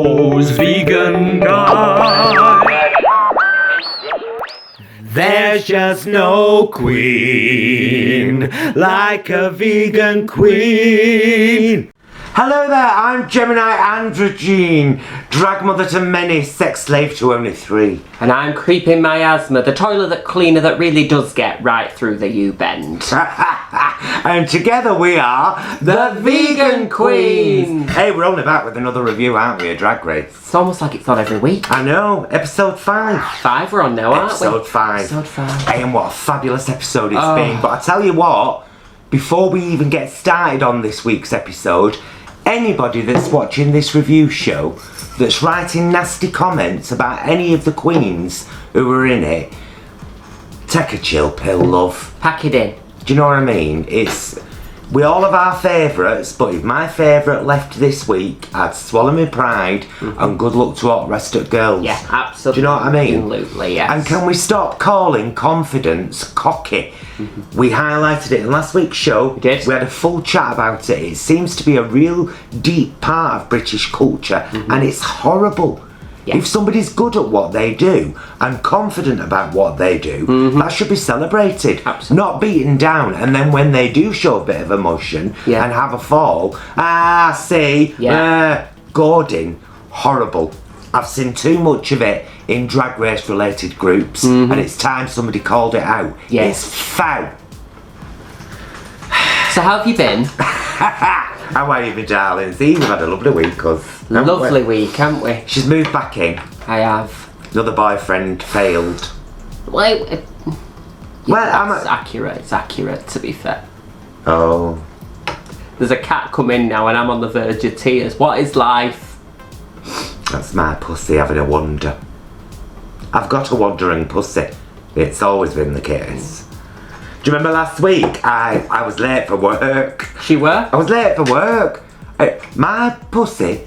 those vegan guys. There's just no queen like a vegan queen. Hello there, I'm Gemini Androgyne, drag mother to many, sex slave to only 3. And I'm Creeping Miasma, the toilet cleaner that really does get right through the U-bend. And together we are The Vegan Queens. Hey, we're only back with another review, aren't we, a Drag Race? It's almost like it's on every week. I know, episode 5. 5 we're on now, aren't we? Episode 5. Episode 5. Hey, and what a fabulous episode it's been. But I tell you what, before we even get started on this week's episode, anybody that's watching this review show that's writing nasty comments about any of the queens who were in it, take a chill pill, love. Pack it in. Do you know what I mean? We all have our favourites, but if my favourite left this week, I'd swallow my pride and good luck to all the rest of the girls. Yeah, absolutely. Do you know what I mean? Absolutely, yes. And can we stop calling confidence cocky? We highlighted it in last week's show. We did. We had a full chat about it. It seems to be a real deep part of British culture, and it's horrible. Yeah. If somebody's good at what they do and confident about what they do, that should be celebrated. Absolutely. Not beaten down, and then when they do show a bit of emotion and have a fall, Gordon, horrible. I've seen too much of it in Drag Race related groups, and it's time somebody called it out. Yes. It's foul. So how have you been? How are you, my darling? See, we've had a lovely week, cuz. Lovely week, haven't we? She's moved back in. I have. Another boyfriend failed. Well, Well, it's accurate. It's accurate, to be fair. Oh. There's a cat coming now and I'm on the verge of tears. What is life? That's my pussy having a wander. I've got a wandering pussy. It's always been the case. Do you remember last week? I was late for work. She were? I was late for work. My pussy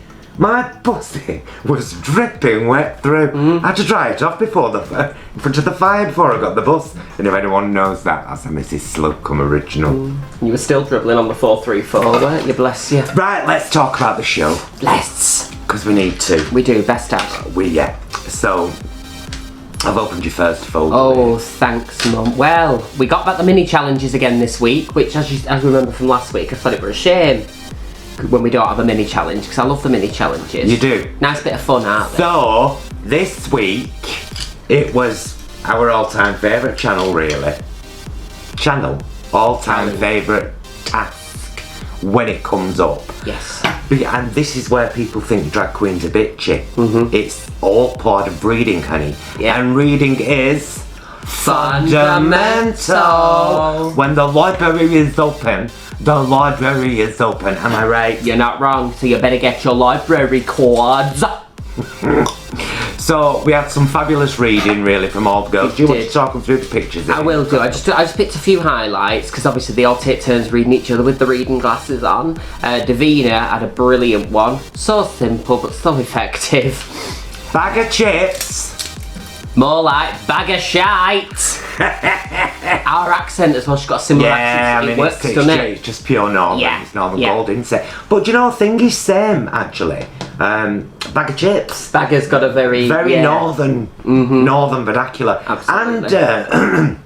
was dripping wet through. I had to dry it off before in front of the fire before I got the bus. And if anyone knows that, that's a Mrs. Slocum original. You were still dribbling on the 434, weren't you? Bless you. Right, let's talk about the show. Let's. Because we need to. We do, best out. So, I've opened your first folder. Oh, thanks, Mum. Well, we got back the mini challenges again this week, which, as we remember from last week, I thought it were a shame when we don't have a mini challenge, because I love the mini challenges. You do? Nice bit of fun, aren't they? So, this week, it was our all-time favourite channel, really. All-time favourite task when it comes up. Yes. And this is where people think drag queens are bitchy. It's all part of reading, honey. Yeah. And reading is fundamental. When the library is open, the library is open. Am I right? You're not wrong, so you better get your library cards. So we had some fabulous reading, really, from all the girls. Do you want to talk them through the pictures? I will do. I just picked a few highlights because obviously they all take turns reading each other with the reading glasses on. Davina had a brilliant one. So simple but so effective. Bag of chips. More like bag of shite. Our accent as well. She's got a similar accent. It works, doesn't it? It's just pure Northern. Yeah. It's Northern Gold, isn't it? But do you know, thing is same actually. Bag of chips. Bagger's got a very northern vernacular. Absolutely. And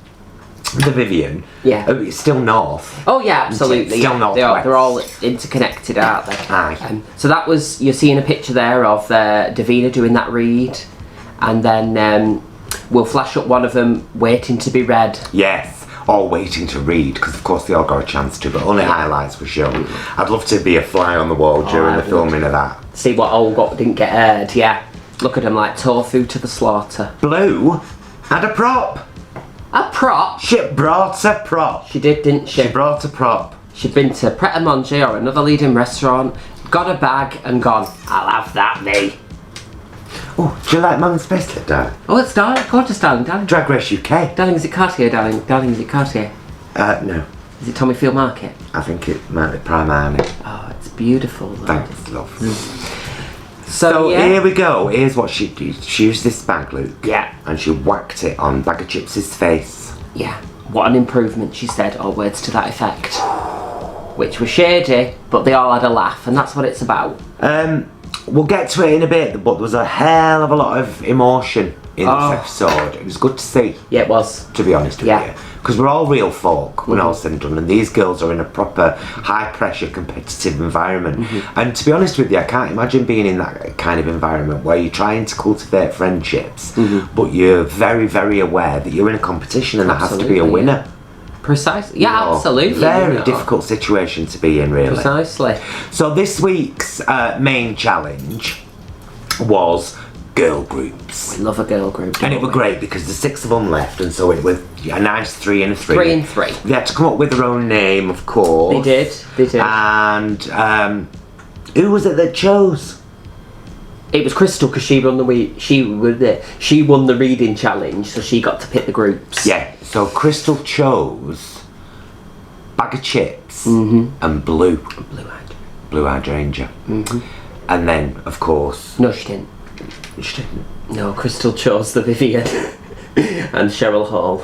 the Vivian. Yeah. It's still north. Oh yeah, absolutely. Still Yeah. northwest. They're all interconnected, aren't they? Aye. So that was, you're seeing a picture there of Davina doing that read, and then we'll flash up one of them waiting to be read. Yes. Or waiting to read, because of course they all got a chance to, but only highlights were shown. I'd love to be a fly on the wall during the filming of that. See what didn't get aired, yeah. Look at them like tofu to the slaughter. Blue had a prop. A prop? She brought a prop. She did, didn't she? She brought a prop. She'd been to Pret a Manger or another leading restaurant, got a bag and gone, I'll have that, me. Oh, do you like Mum's bracelet, darling? Oh, it's darling, gorgeous darling, darling. Drag Race UK. Darling, is it Cartier, darling? Darling, is it Cartier? No. Is it Tommy Field Market? I think it might be Primani. Oh, it's beautiful. Thanks, love. So yeah. Here we go. Here's what she did. She used this bag, Luke. Yeah. And she whacked it on Bag of Chips' face. Yeah. What an improvement, she said, or words to that effect. Which were shady, but they all had a laugh, and that's what it's about. we'll get to it in a bit, but there was a hell of a lot of emotion in this episode. It was good to see. Yeah, it was. To be honest with you. Because we're all real folk when all said and done, and these girls are in a proper high-pressure competitive environment. And to be honest with you, I can't imagine being in that kind of environment where you're trying to cultivate friendships, but you're very, very aware that you're in a competition and there has to be a winner. Precisely. Yeah, absolutely. Very difficult situation to be in, really. Precisely. So this week's main challenge was girl groups. We love a girl group. And it was great because the 6 of them left, and so it was a nice 3 and 3. 3 and 3. They had to come up with their own name, of course. They did. And who was it that chose? It was Crystal because she won she won the reading challenge, so she got to pick the groups. Yeah. So Crystal chose Bag of Chips and Blue Hydrangea. And then, of course, No, she didn't. she didn't. No, Crystal chose the Vivian and Cheryl Hall.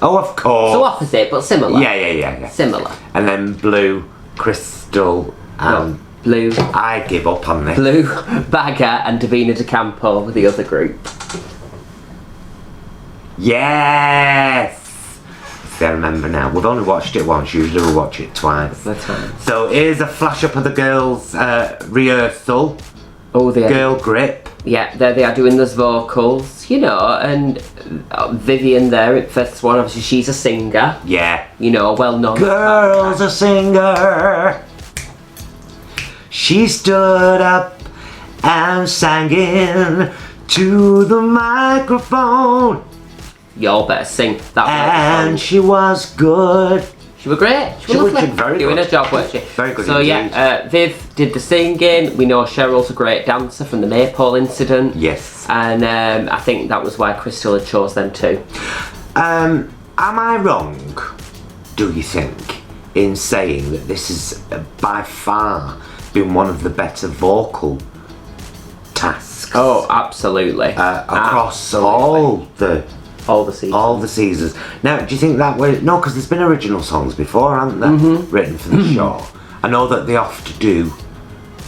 Oh, of course. So opposite, but similar. Yeah. Similar. And then Blue, Crystal, and Blue, I give up on this. Blue, Bagger, and Davina De Campo were the other group. Yes! See, I remember now. We've only watched it once, usually we watch it twice. The time. So here's a flash up of the girls' rehearsal. Oh, they Girl grip. Yeah, there they are doing those vocals, you know, and Vivian there at first one, obviously she's a singer. Yeah. You know, well known. Girl's a singer. She stood up and sang in to the microphone. You all better sing that. And she was good. She was great. She was lovely. very doing good. her job, weren't she? Very good So indeed. Viv did the singing. We know Cheryl's a great dancer from the Maypole incident. Yes. And I think that was why Crystal had chose them too. Am I wrong, do you think, in saying that this has by far been one of the better vocal tasks? Oh, absolutely. Across Absolutely. all the seasons. all the seasons. Now, do you think that way? No, because there's been original songs before, haven't there? Written for the show. I know that they often do.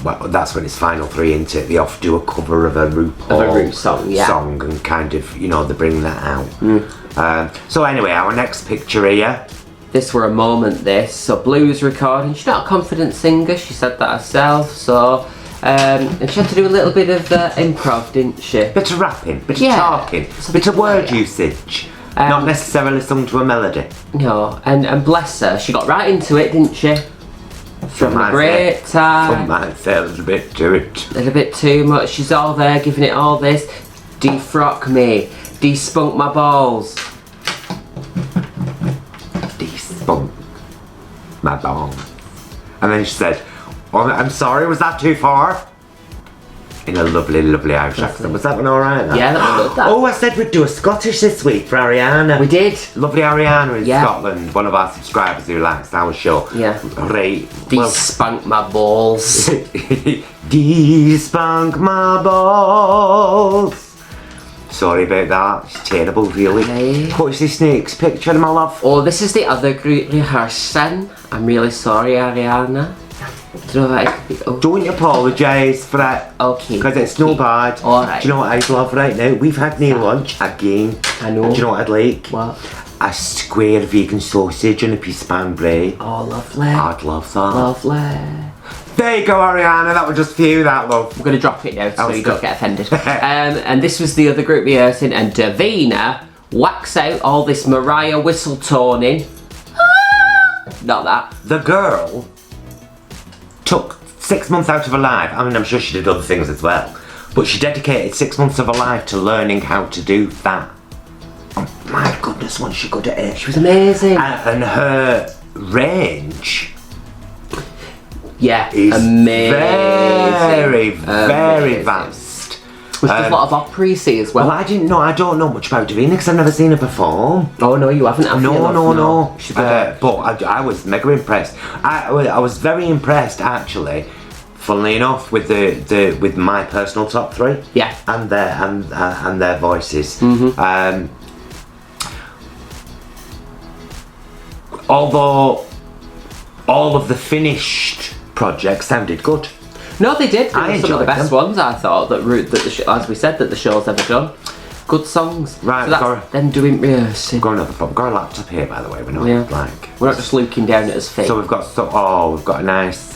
Well, that's when it's final 3, isn't it? They often do a cover of a RuPaul song, and kind of, you know, they bring that out. So anyway, our next picture here. This were a moment, this. So Blue's recording. She's not a confident singer, she said that herself, so... and she had to do a little bit of improv, didn't she? Bit of rapping, bit of talking, bit of word usage. Not necessarily sung to a melody. No, and bless her, she got right into it, didn't she? From a great time. Some might say there's a bit to it. A little bit too much. She's all there giving it all this. Defrock me. Despunk my balls. Despunk my balls. And then she said, "Oh, I'm sorry, was that too far?" In a lovely, lovely Irish accent. Was that one alright? Yeah, that was good. Oh, I said we'd do a Scottish this week for Ariana. We did. Lovely Ariana in Scotland, one of our subscribers who likes our show. Yeah. Great. Despunk my balls. Despunk my balls. Sorry about that. It's terrible, really. Hey. What's this next picture, my love? Oh, this is the other group rehearsing. I'm really sorry, Ariana. Don't apologise for it. Okay. Because it's no bad. Alright. Do you know what I'd love right now? We've had no lunch again. I know. And do you know what I'd like? What? A square vegan sausage and a piece of pan bread. Oh, lovely. I'd love that. Lovely. There you go, Ariana. That was just for you, that, love. I'm going to drop it now so you don't get offended. And and this was the other group rehearsing, and Davina whacks out all this Mariah whistle toning. Not that. The girl took 6 months out of her life. I mean, I'm sure she did other things as well. But she dedicated 6 months of her life to learning how to do that. Oh, my goodness, wasn't she good at it? She was amazing. And her range... Yeah, is amazing. very vast. Which does a lot of opera you see as well. Well, I don't know much about Davina because I've never seen her perform. Oh no, you haven't? No. She's but I was mega impressed. I was very impressed actually. Funnily enough, with my personal top 3. Yeah. And their voices. Although all of the finished projects sounded good. No, they did. They I were some of the enjoyed best them. ones, I thought, as we said, that the show's ever done. Good songs. Right, so that's them doing rehearsing. Got another pop. Got a laptop here, by the way. We're not We're not just looking down at his feet. So we've got a nice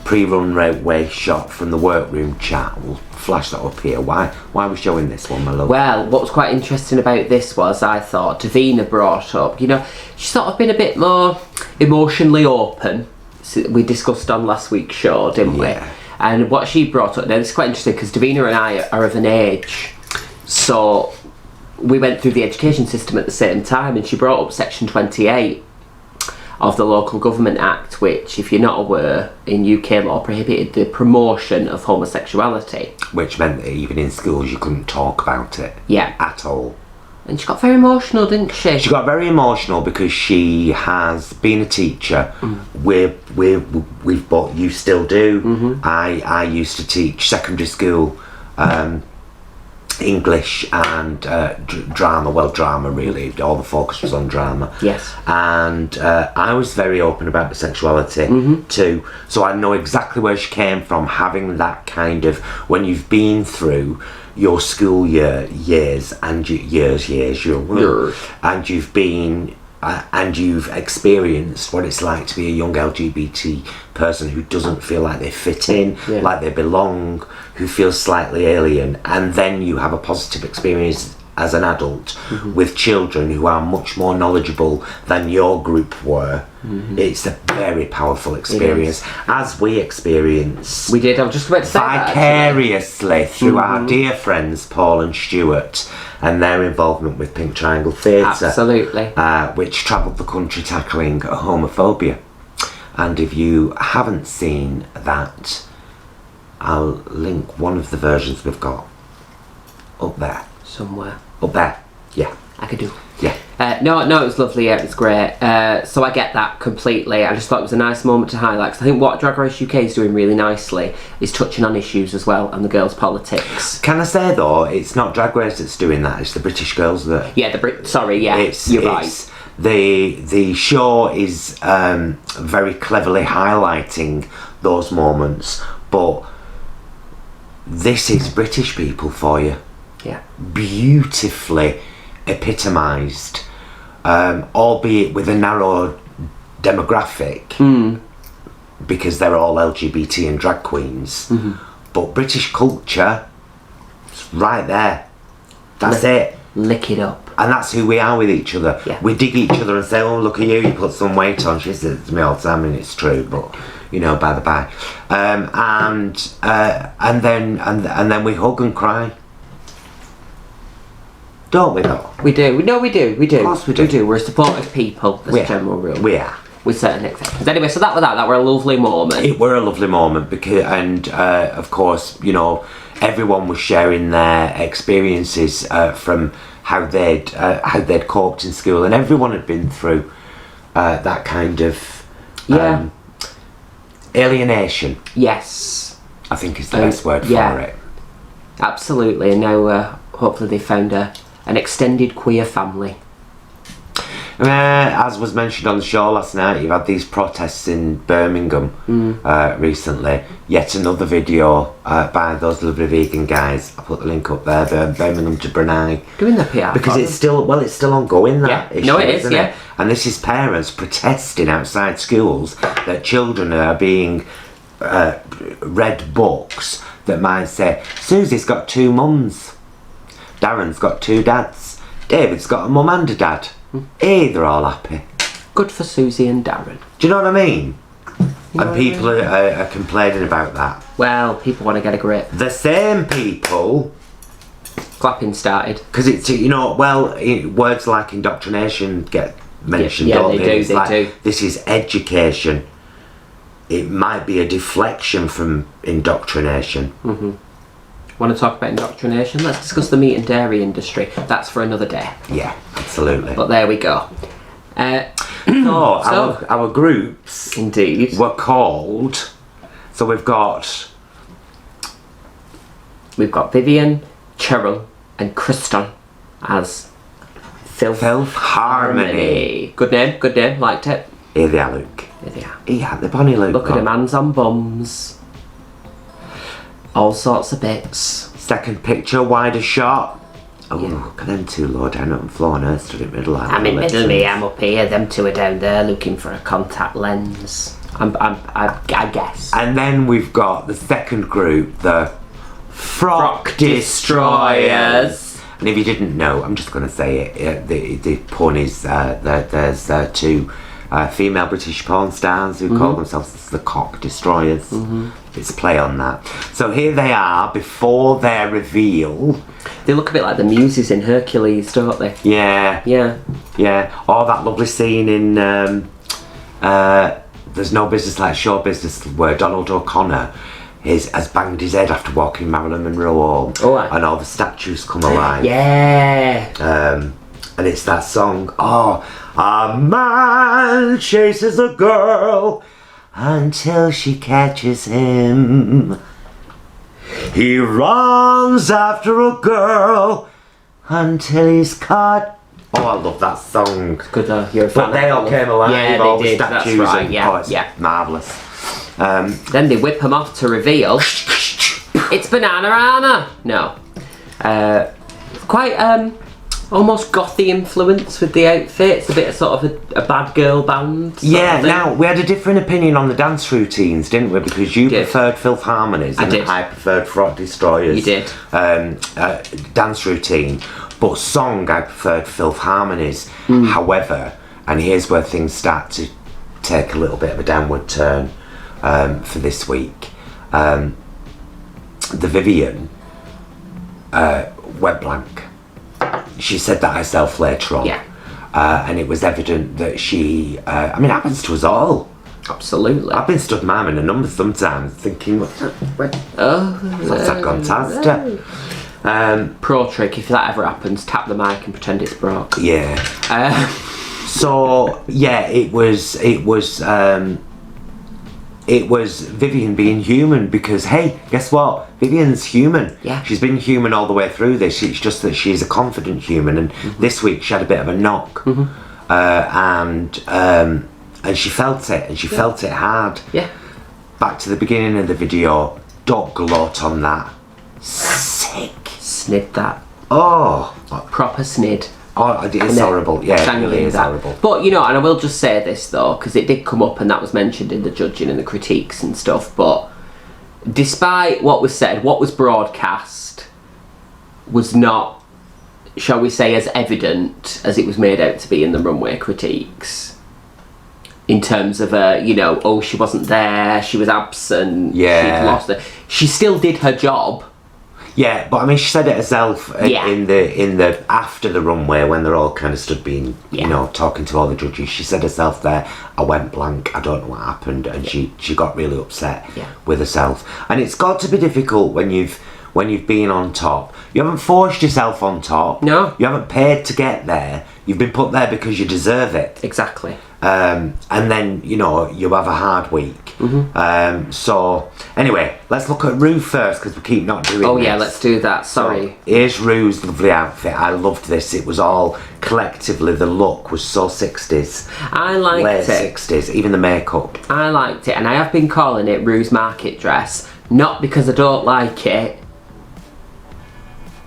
pre-runway shot from the workroom chat. We'll flash that up here. Why are we showing this one, my love? Well, what was quite interesting about this was, I thought, Davina brought up, she's sort of been a bit more emotionally open. So we discussed on last week's show, didn't we? Yeah. And what she brought up, now this is quite interesting because Davina and I are of an age, so we went through the education system at the same time, and she brought up section 28 of the Local Government Act, which, if you're not aware, in UK law prohibited the promotion of homosexuality. Which meant that even in schools you couldn't talk about it. Yeah. At all. And she got very emotional, didn't she? She got very emotional because she has been a teacher. We've both, you still do. I used to teach secondary school English and drama. Well, drama really. All the focus was on drama. Yes. And I was very open about the sexuality too. So I know exactly where she came from, having that kind of, when you've been through your school years and you've been and you've experienced what it's like to be a young LGBT person who doesn't feel like they fit in, like they belong, who feels slightly alien, and then you have a positive experience as an adult with children who are much more knowledgeable than your group were. It's a very powerful experience, as we experience. We did. I was just about to say vicariously through our dear friends Paul and Stuart and their involvement with Pink Triangle Theatre. Absolutely. Which travelled the country tackling homophobia. And if you haven't seen that, I'll link one of the versions we've got up there. Somewhere. Up there. Yeah. I could do. Yeah. No, it was lovely. Yeah, it was great. So I get that completely. I just thought it was a nice moment to highlight, because I think what Drag Race UK is doing really nicely is touching on issues as well, and the girls' politics. Can I say though, it's not Drag Race that's doing that. It's the British girls that. Yeah, you're right. The show is very cleverly highlighting those moments, but this is British people for you. Yeah. Beautifully epitomised, albeit with a narrow demographic, because they're all LGBT and drag queens. But British culture, it's right there. That's it. Lick it up. And that's who we are with each other. Yeah. We dig each other and say, "Oh, look at you! You put some weight on." She says it to me all the time, and it's true. But by the by, and then we hug and cry. Don't we though? We do. No, we do. We do. Of course we do. We do. We're supportive people, as a general rule. We are. With certain exceptions. Anyway, so that were a lovely moment. It were a lovely moment because, and of course, everyone was sharing their experiences from how they'd coped in school, and everyone had been through that kind of alienation. Yes. I think is the best word for it. Absolutely, and now hopefully they found an extended queer family. As was mentioned on the show last night, you've had these protests in Birmingham recently. Yet another video by those lovely vegan guys. I put the link up there. Birmingham to Brunei. Doing their PR because it's still ongoing. That issue, no, it is. isn't Yeah, it? And this is parents protesting outside schools that children are being read books that might say, "Susie's got 2 mums. Darren's got 2 dads. David's got a mum and a dad." Hey, they're all happy. Good for Susie and Darren. Do you know what I mean? And people are complaining about that. Well, people want to get a grip. The same people. Clapping started. Because it's, words like indoctrination get mentioned, don't they do, It's do. This is education. It might be a deflection from indoctrination. Want to talk about indoctrination? Let's discuss the meat and dairy industry. That's for another day. Yeah, absolutely. But there we go. Our groups indeed were called. So we've got Vivian, Cheryl, and Kristen as Filth Harmony. Good name. Liked it. Here they are, Luke. Here they are. Yeah, the Bonnie Luke. Look at him, hands on bums. All sorts of bits. Second picture, wider shot. Oh, look at them two low down on the floor and her stood in the middle. Like I'm in middle, me, I'm up here. Them two are down there looking for a contact lens. I guess. And then we've got the second group, the Frock Destroyers. And if you didn't know, I'm just going to say it. The pun is that there's two female British porn stars who call themselves the Cock Destroyers. It's a play on that. So here they are before their reveal. They look a bit like the muses in Hercules, don't they? Yeah. Yeah. Yeah. Or that lovely scene in There's No Business Like Show Business, where Donald O'Connor has banged his head after walking Marilyn Monroe home. Oh, right. And all the statues come alive. Yeah. And it's that song, a man chases a girl until she catches him. He runs after a girl until he's caught. Oh, I love that song. Good, you're a fan. But they all came alive, yeah, all they the did. statues. That's right. And, Yeah, it's yeah. marvellous. Then they whip them off to reveal it's Bananarama. No, quite almost gothy influence with the outfits. A bit of sort of a bad girl band. Yeah. Now we had a different opinion on the dance routines, didn't we? Because you preferred Filth Harmonies, and did. I preferred Frock Destroyers. You did. Dance routine, but song I preferred Filth Harmonies. However, and here's where things start to take a little bit of a downward turn for this week. The Vivian went blank. She said that herself later on. Yeah. And it was evident that she, I mean, it happens to us all. Absolutely. I've been stood miming a number sometimes thinking, what's that gone past? Pro trick, if that ever happens, tap the mic and pretend it's broke. Yeah. So, yeah, it was Vivian being human, because hey, guess what? Vivian's human. Yeah. She's been human all the way through this. It's just that she's a confident human, and this week she had a bit of a knock, and she felt it, and she felt it hard. Yeah. Back to the beginning of the video. Don't gloat on that. Sick. Snid that. Oh. Proper snid. Oh, it's horrible. Yeah, it really is horrible. But you know, and I will just say this though, because it did come up and that was mentioned in the judging and the critiques and stuff, but despite what was said, what was broadcast was not, shall we say, as evident as it was made out to be in the runway critiques. In terms of, oh, she wasn't there, she was absent, she'd lost it. She still did her job. Yeah, but I mean, she said it herself in the after the runway, when they're all kind of stood being, talking to all the judges. She said herself there, I went blank, I don't know what happened, and she got really upset with herself. And it's got to be difficult when you've been on top. You haven't forced yourself on top. No. You haven't paid to get there. You've been put there because you deserve it. Exactly. And then, you have a hard week. So, anyway, let's look at Rue first, because we keep not doing this. Oh, yeah, let's do that. Sorry. So, here's Rue's lovely outfit. I loved this. It was all, collectively, the look was so 60s. I liked Late it. 60s, even the makeup. I liked it, and I have been calling it Rue's market dress, not because I don't like it,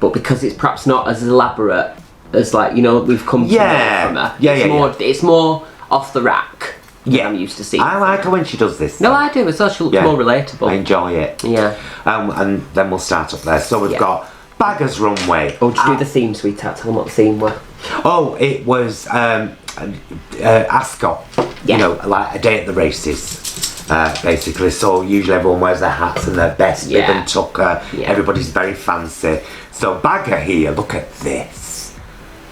but because it's perhaps not as elaborate as, we've come to know from her. It's more off the rack than I'm used to seeing. I like her when she does this. No, I do as well. She looks more relatable. I enjoy it. Yeah. And then we'll start up there. So we've got Baggers Runway. Oh, did you do the theme, sweetheart? Tell them what the theme were. Oh, it was Ascot. Yeah. Like a day at the races, basically. So usually everyone wears their hats and their best bib and tucker. Yeah. Everybody's very fancy. So Bagger here, look at this.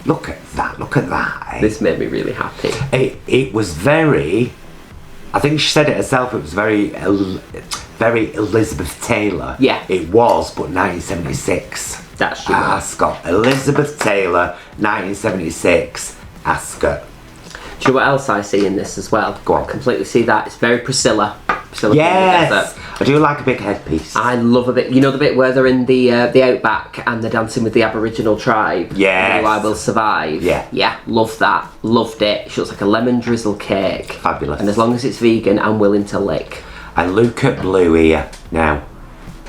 Look at that. Eh? This made me really happy. It was very, I think she said it herself, it was very Elizabeth Taylor. Yeah. It was, but 1976. That's true. Ascot. Elizabeth Taylor, 1976, Ascot. Do you know what else I see in this as well? Go on. I completely see that. It's very Priscilla facility in the Yes, desert. I do like a big headpiece. I love a bit. You know the bit where they're in the outback and they're dancing with the Aboriginal tribe. Yes. I Will Survive. Yeah. Love that. Loved it. She looks like a lemon drizzle cake. Fabulous. And as long as it's vegan, I'm willing to lick. And look at Blue here now.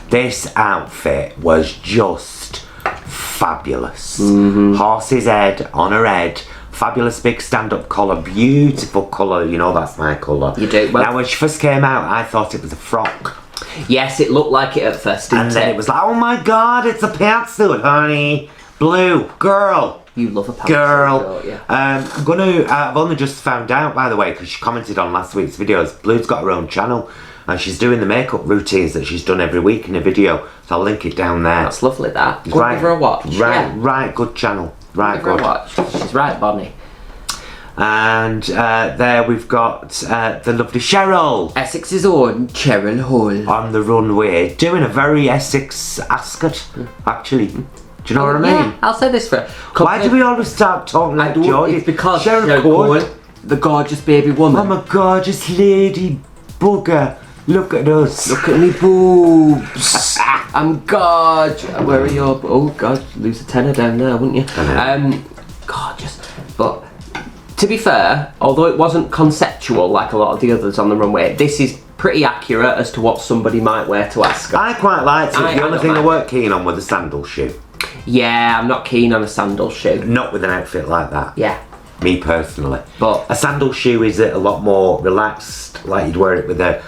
This outfit was just fabulous. Horse's head on her head. Fabulous big stand-up collar, beautiful colour. You know that's my colour. You do. Well, now when she first came out, I thought it was a frock. Yes, it looked like it at first, didn't And then it was like, oh my god, it's a pantsuit, honey. Blue, girl. You love a pantsuit, Girl. don't you? I've only just found out, by the way, because she commented on last week's videos. Blue's got her own channel, and she's doing the makeup routines that she's done every week in a video. So I'll link it down there. That's lovely, that. Go and give her a watch. Right, good channel. Right, Give her good. a watch. She's right, Bonnie. And there we've got the lovely Cheryl Essex's own Cheryl Hall. on the runway, doing a very Essex ascot, actually. Do you know what I mean? Yeah, I'll say this for her. Why do we always start talking like Geordie? It's because Cheryl Cole, the gorgeous baby woman. I'm a gorgeous lady bugger. Look at us. Look at me boobs. I'm gorgeous. Where are your... Oh, God, lose a tenner down there, wouldn't you? Gorgeous. But, to be fair, although it wasn't conceptual like a lot of the others on the runway, this is pretty accurate as to what somebody might wear to Ascot. I quite liked it. The only don't thing I mind. weren't keen on was the sandal shoe. Yeah, I'm not keen on a sandal shoe. Not with an outfit like that. Yeah. Me personally. But a sandal shoe is a lot more relaxed, like you'd wear it with a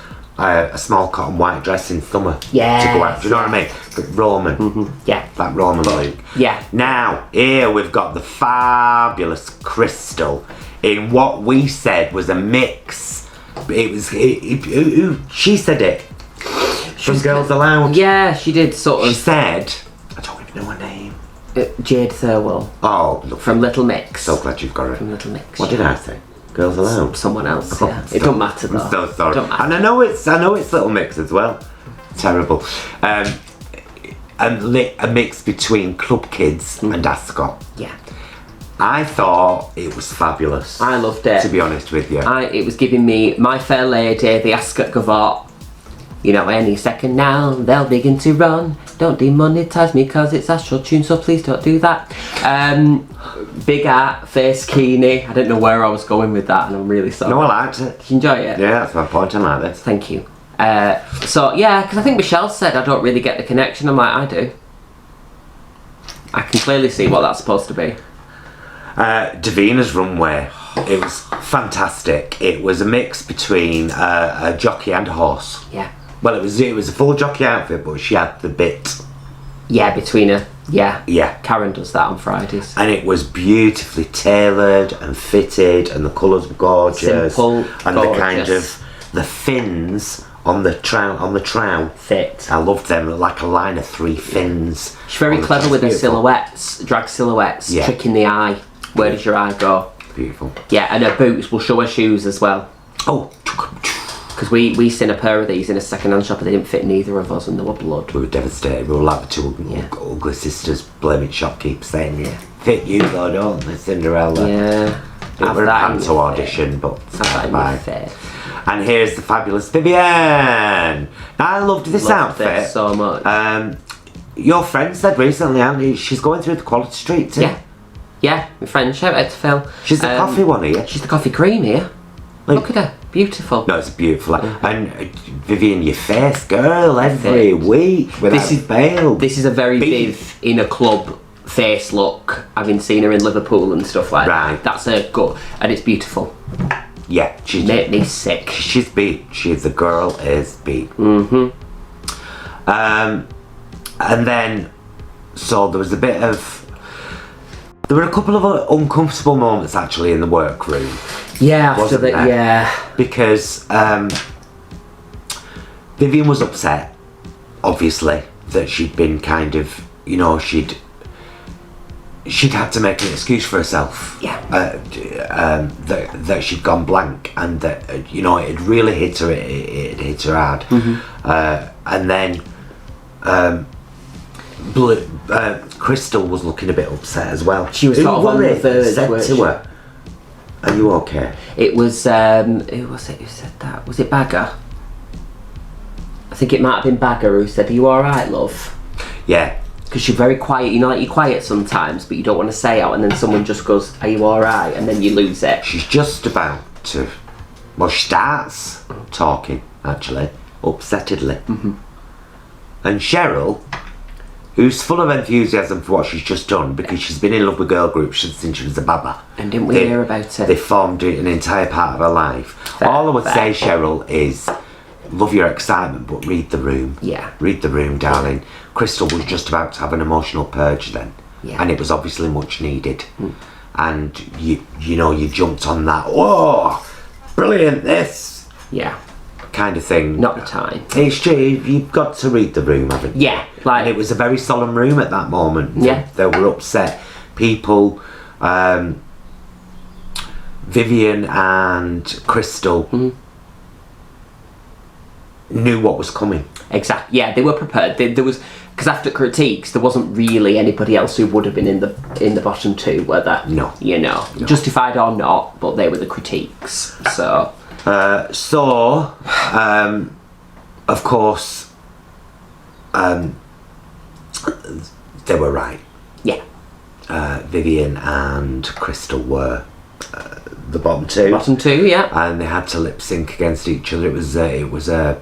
small cotton white dress in summer. Yeah. To go out. Do you know what I mean? But Roman. Yeah. That Roman look. Yeah. Now, here we've got the fabulous Crystal in what we said was a mix. It was. She said it. From Girls Aloud. Yeah, she did sort She of. said. I don't even know her name. Jade Thirlwell. Oh, look. From Little Mix. So glad you've got it. From Little Mix. What did I say? Girls Aloud. Someone else. Oh, Yeah. It don't matter though. I'm so sorry. Don't matter. And I know it's Little Mix as well. Terrible. A mix between Club Kids and Ascot. Yeah. I thought it was fabulous. I loved it. To be honest with you. It was giving me My Fair Lady, the Ascot Gavotte. You know, any second now they'll begin to run. Don't demonetise me cause it's Astral Tune, so please don't do that. Big hat, face keeny. I didn't know where I was going with that, and I'm really sorry. No, I liked it. Did you enjoy it? Yeah, that's my point. I like this. Thank you. So yeah, because I think Michelle said I don't really get the connection. I'm like, I do. I can clearly see what that's supposed to be. Davina's runway. It was fantastic. It was a mix between a jockey and a horse. Yeah. Well, it was a full jockey outfit, but she had the bit. Yeah, between her. Yeah. Yeah. Karen does that on Fridays. And it was beautifully tailored and fitted, and the colours were gorgeous. Simple, and gorgeous. the kind of the fins on the trow. Fit. I loved them. Like a line of 3 fins. She's very on the clever trow. with her Beautiful. silhouettes, drag silhouettes, Yeah. tricking the eye. Where does your eye go? Beautiful. Yeah, and her boots will show her shoes as well. Oh, Because we seen a pair of these in a second-hand shop and they didn't fit neither of us and they were blood. we were devastated. We were like the two ugly sisters blaming shopkeepers saying, fit you though, don't they, Cinderella? Yeah. It was a panto audition, but bye. Fair. And here's the fabulous Vivienne. Now, I loved this Loved outfit it so much. Your friend said recently, hasn't he? She's going through the Quality Street too. Yeah. Yeah, my friend, shout out to Phil. She's the coffee one here. She's the coffee cream here. Look at her. Beautiful. No, it's beautiful. And Vivienne, your face, girl, every week without fail. This is a very Beef. Viv in a club face look. Having seen her in Liverpool and stuff like Right. that. That's her gut. And it's beautiful. Yeah, she's Made me sick. She's beat. The girl is beat. Mm-hmm. And then, so there was a bit of. There were a couple of uncomfortable moments actually in the workroom. Yeah, after Wasn't that, there? yeah. Because Vivienne was upset, obviously, that she'd been kind of, she'd had to make an excuse for herself. Yeah. That she'd gone blank, and that it had really hit her. It hit her hard. And then Crystal was looking a bit upset as well. She was Who sort of on were the it verge, said weren't to she? her, "Are you okay?" It was, who was it who said that? Was it Bagger? think it might have been Bagger who said, "Are you alright, love?" Yeah. Because you're very quiet, you know, like you're quiet sometimes, but you don't want to say out, and then someone just goes, "Are you alright?" and then you lose it. She's just about to... Well, she starts talking, actually, upsettedly. And Cheryl, who's full of enthusiasm for what she's just done, because she's been in love with girl groups since she was a baba. And didn't we hear about it? They formed an entire part of her life. All I would say, Cheryl, is love your excitement, but read the room. Yeah. Read the room, darling. Crystal was just about to have an emotional purge then. Yeah. And it was obviously much needed. And you know, you jumped on that, whoa, brilliant, this Yeah. kind of thing. Not the time. It's true, you've got to read the room, haven't you? Yeah. Like, And it was a very solemn room at that moment. Yeah. They were upset. People, Vivian and Crystal knew what was coming. exactly. Yeah, they were prepared. There was, because after critiques, there wasn't really anybody else who would have been in the bottom two, were there? No. You know, justified or not, but they were the critiques. So. Of course, they were right. Yeah. Vivian and Crystal were the bottom two. Bottom two, yeah. And they had to lip sync against each other. It was a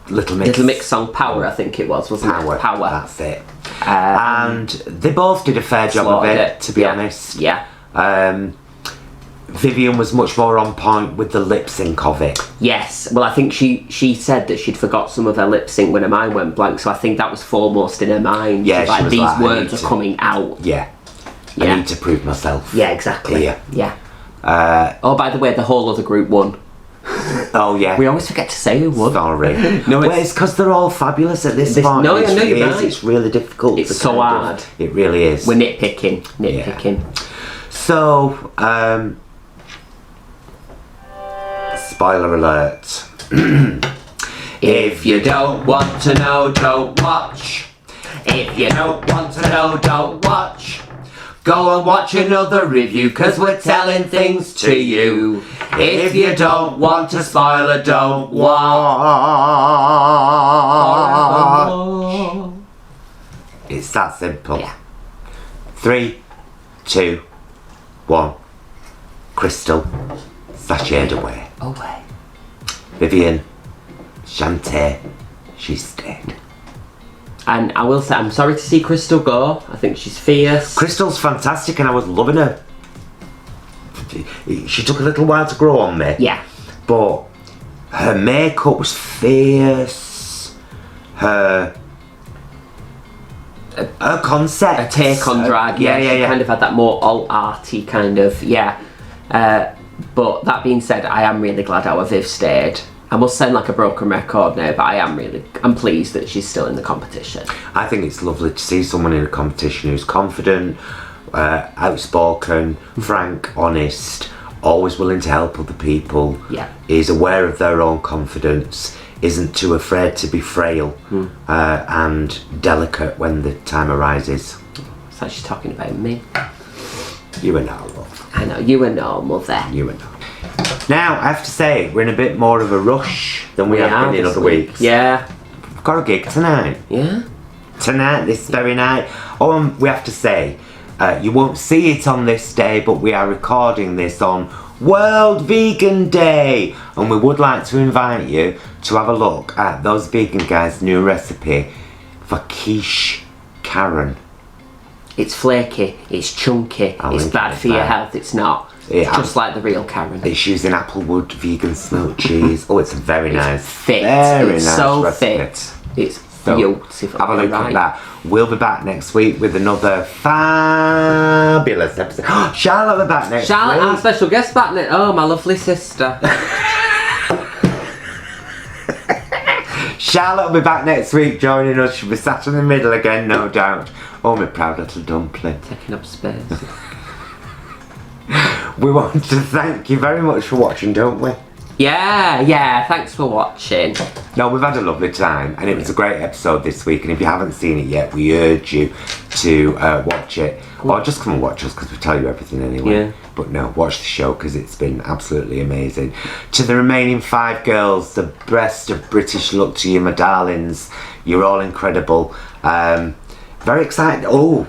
Little Mix song Power, I think it was, wasn't Power. it? Power. That's it. And they both did a fair job of it, to be honest. Yeah. Vivian was much more on point with the lip sync of it. Yes. Well, I think she said that she'd forgot some of her lip sync when her mind went blank, so I think that was foremost in her mind. Yeah, She's like, she was these like, words are coming out. Yeah. I Yeah. need to prove myself. Yeah, exactly. Yeah. Yeah. Oh, by the way, the whole other group won. Oh, yeah. We always forget to say who won. Sorry. No, well, it's because they're all fabulous at this point. No, It's- no, you're it is, right. It's really difficult. It's to so kind of- hard. It really is. We're nitpicking. So, spoiler alert. If you don't want to know, don't watch. If you don't want to know, don't watch. Go and watch another review, cause we're telling things to you. If you don't want a spoiler, don't watch. It's that simple. Yeah. 3, 2, 1. Crystal sashayed away. Away. Vivian, Shantae, she stayed. And I will say, I'm sorry to see Crystal go. I think she's fierce. Crystal's fantastic and I was loving her. She took a little while to grow on me. Yeah. But her makeup was fierce. Her concept. A take on drag, yeah. She kind of had that more alt-arty kind of, yeah. But that being said, I am really glad our Viv stayed. I must sound like a broken record now, but I'm pleased that she's still in the competition. I think it's lovely to see someone in a competition who's confident, outspoken, frank, honest, always willing to help other people, is aware of their own confidence, isn't too afraid to be frail, and delicate when the time arises. It's like she's talking about me. You and I, love. I know, you and normal there. You and I. Now, I have to say, we're in a bit more of a rush than we have been in other weeks. Yeah. We've got a gig tonight. Yeah? Tonight, this very night. Oh, and we have to say, you won't see it on this day, but we are recording this on World Vegan Day. And we would like to invite you to have a look at those vegan guys' new recipe for quiche Karen. It's flaky, it's chunky, it's bad for your health, it's not. It's just like the real Karen. It's using applewood vegan smoked cheese. Oh, it's very nice. Fit. Very it's nice so recipe. fit. It's So, beautiful. have a look at that. We'll be back next week with another fabulous episode. Charlotte will be back next Charlotte, week. our special guest back next. Oh, my lovely sister. Charlotte will be back next week joining us. She'll be sat in the middle again, no doubt. Oh, my proud little dumpling. Taking up space. We want to thank you very much for watching, don't we? Yeah, thanks for watching. No, we've had a lovely time, and it was a great episode this week. And if you haven't seen it yet, we urge you to watch it, or just come and watch us because we tell you everything anyway. Yeah. But no, watch the show because it's been absolutely amazing. To the remaining 5 girls, the best of British luck to you, my darlings. You're all incredible. Very excited. Oh,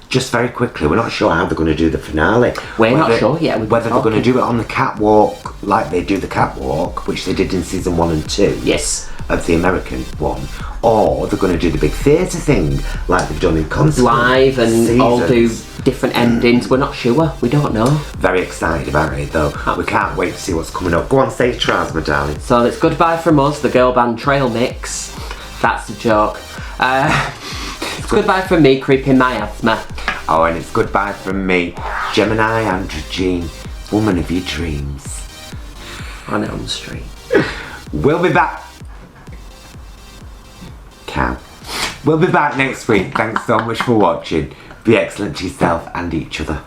just very quickly, we're not sure how they're going to do the finale. We're not sure yet. Whether they're going to do it on the catwalk, like they do the catwalk, which they did in season 1 and 2. Yes. Of the American one, or they're going to do the big theatre thing, like they've done in concert. Live and seasons. all do different endings. We're not sure. We don't know. Very excited about it though. We can't wait to see what's coming up. Go on, say trials, my darling. So it's goodbye from us, the girl band Trail Mix. That's a joke. It's goodbye from me, creeping my asthma. Oh, and it's goodbye from me, Gemini Androgen, woman of your dreams. On Elm Street. We'll be back. Cow. We'll be back next week. Thanks so much for watching. Be excellent to yourself and each other.